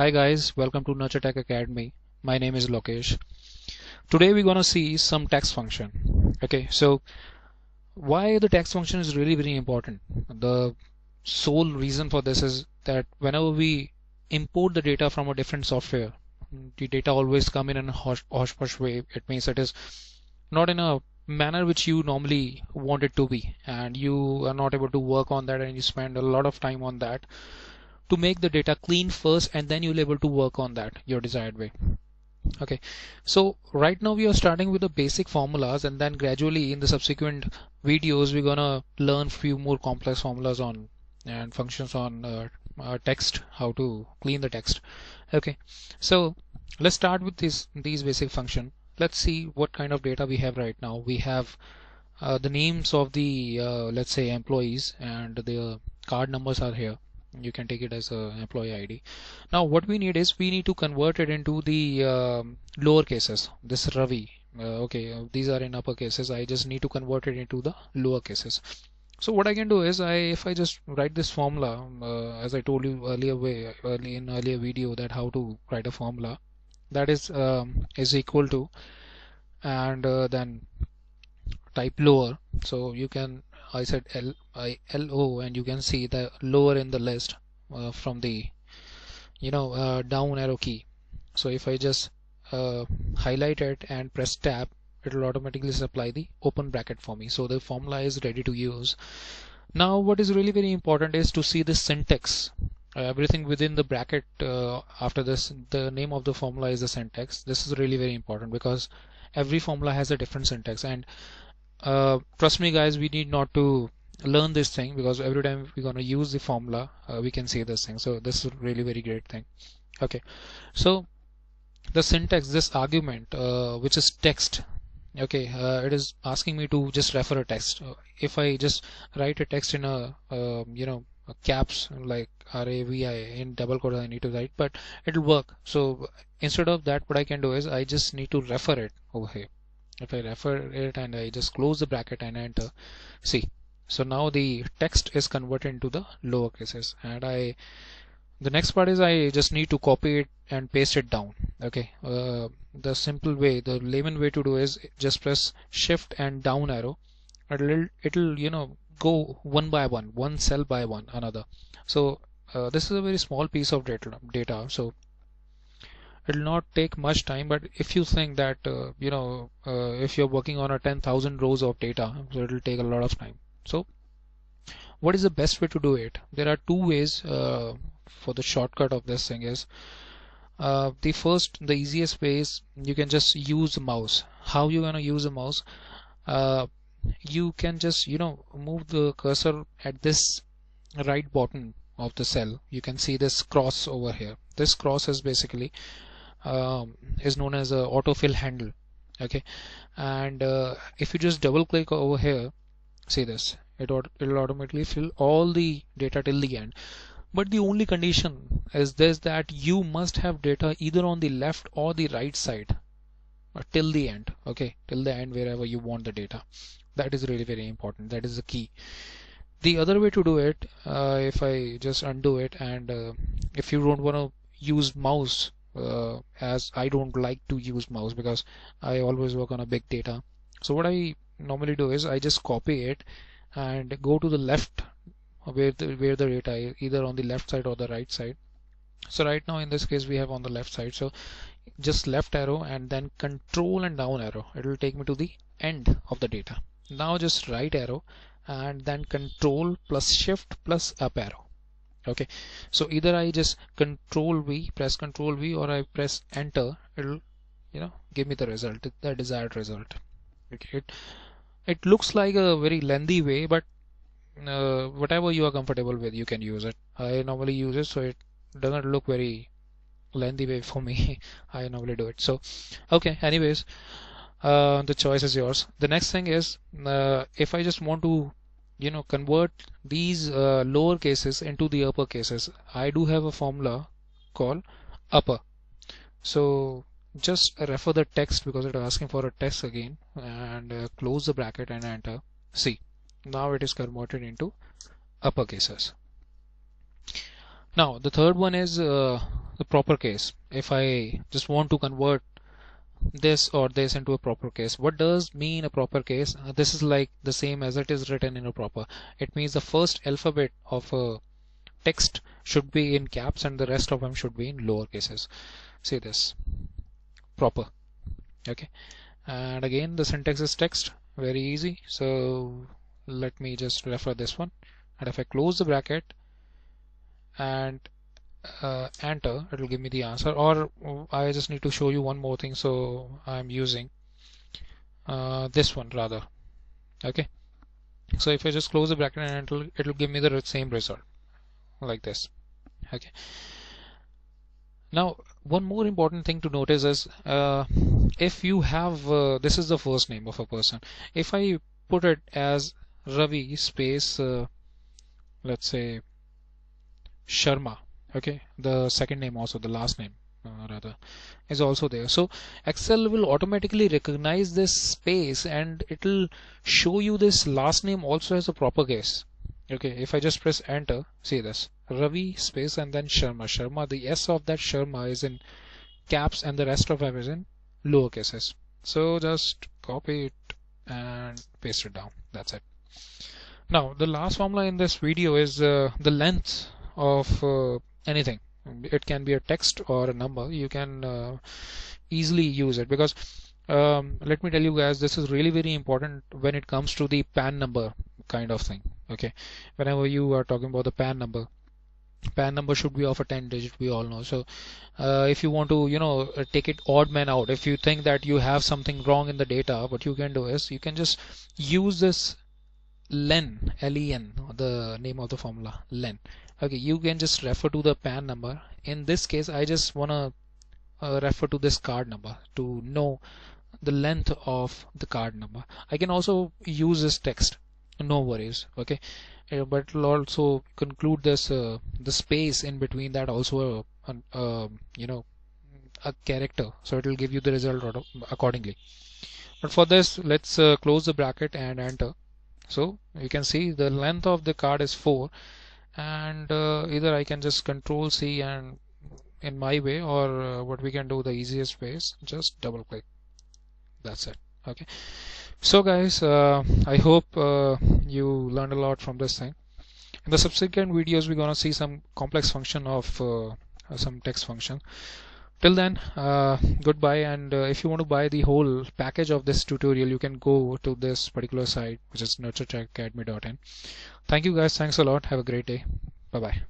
Hi guys, welcome to Nurture Tech Academy. My name is Lokesh. Today we're gonna see some text function. Okay, so why the text function is really very important. The sole reason for this is that whenever we import the data from a different software, the data always come in a hodgepodge way. It means it is not in a manner which you normally want it to be, and you are not able to work on that, and you spend a lot of time on that to make the data clean first, and then you'll able to work on that your desired way. Okay, so right now we are starting with the basic formulas, and then gradually in the subsequent videos we're gonna learn few more complex formulas on and functions on text, how to clean the text. Okay, so let's start with these basic function. Let's see what kind of data we have right now. We have the names of the let's say employees, and the card numbers are here. You can take it as a employee ID. Now what we need is we need to convert it into the lower cases. This Ravi, these are in upper cases. I just need to convert it into the lower cases. So what I can do is if I just write this formula, as I told you earlier video, that how to write a formula, that is equal to, and then type lower. So you can, I said LO, and you can see the lower in the list from the down arrow key. So if I just highlight it and press tab, it will automatically supply the open bracket for me. So the formula is ready to use. Now what is really very important is to see the syntax. Everything within the bracket after this, the name of the formula is the syntax. This is really very important because every formula has a different syntax, and trust me guys, we need not to learn this thing, because every time we're going to use the formula we can see this thing. So this is really very great thing. Okay, so the syntax, this argument which is text, okay, it is asking me to just refer a text. If I just write a text in a a caps like RAVI in double quotes I need to write, but it'll work. So instead of that, what I can do is I just need to refer it over here. If I refer it and I just close the bracket and enter, see, so now the text is converted into the lower cases, and the next part is I just need to copy it and paste it down. Okay, the simple way, the layman way to do is just press shift and down arrow. It'll go one by one cell by one another. So this is a very small piece of data, so it will not take much time. But if you think that if you're working on a 10,000 rows of data, so it will take a lot of time. So what is the best way to do it? There are two ways for the shortcut of this thing is the easiest way is you can just use the mouse. How you gonna use a mouse? You can just move the cursor at this right bottom of the cell. You can see this cross over here. This cross is basically is known as a autofill handle. Okay, and if you just double click over here, see this, it'll automatically fill all the data till the end. But the only condition is this, that you must have data either on the left or the right side till the end. Okay, till the end, wherever you want the data. That is really very important. That is the key. The other way to do it, if I just undo it, and if you don't want to use mouse, as I don't like to use mouse because I always work on a big data. So what I normally do is I just copy it and go to the left where the data is, either on the left side or the right side. So right now in this case we have on the left side, so just left arrow and then control and down arrow, it will take me to the end of the data. Now just right arrow and then control plus shift plus up arrow. Okay, so either I just press control V, or I press enter, it'll give me the result, the desired result. Okay, it looks like a very lengthy way, but whatever you are comfortable with, you can use it. I normally use it, so it doesn't look very lengthy way for me. I normally do it. So okay, anyways, the choice is yours. The next thing is if I just want to convert these lower cases into the upper cases, I do have a formula called upper. So just refer the text, because it is asking for a text again, and close the bracket and enter. See, now it is converted into upper cases. Now the third one is the proper case. If I just want to convert this or this into a proper case, what does mean a proper case? This is like the same as it is written in a proper. It means the first alphabet of a text should be in caps and the rest of them should be in lower cases. See this, proper. Okay, and again the syntax is text, very easy. So let me just refer this one, and if I close the bracket and enter, it will give me the answer. Or I just need to show you one more thing, so I'm using this one rather. Okay, so if I just close the bracket and it'll give me the same result like this. Okay, now one more important thing to notice is if you have this is the first name of a person. If I put it as Ravi space let's say Sharma, okay, the second name also, the last name rather, is also there. So Excel will automatically recognize this space and it will show you this last name also as a proper case. Okay, if I just press enter, see this, Ravi space and then Sharma. Sharma, the S of that Sharma is in caps and the rest of them is in lower cases. So just copy it and paste it down. That's it. Now the last formula in this video is the length of anything. It can be a text or a number. You can easily use it because let me tell you guys, this is really very important when it comes to the PAN number kind of thing. Okay, whenever you are talking about the PAN number should be of a 10 digit, we all know. So if you want to take it odd man out, if you think that you have something wrong in the data, what you can do is you can just use this len, len, the name of the formula, len. Okay, you can just refer to the PAN number. In this case I just wanna refer to this card number to know the length of the card number. I can also use this text, no worries. Okay, but it'll also conclude this the space in between that also a character, so it will give you the result accordingly. But for this, let's close the bracket and enter. So you can see the length of the card is 4, and either I can just control C and in my way, or what we can do, the easiest way is just double click. That's it. Okay, so guys, I hope you learned a lot from this thing. In the subsequent videos we're gonna see some complex function of some text function. Till then, goodbye, and if you want to buy the whole package of this tutorial, you can go to this particular site, which is nurturetechacademy.in. Thank you guys, thanks a lot, have a great day, bye bye.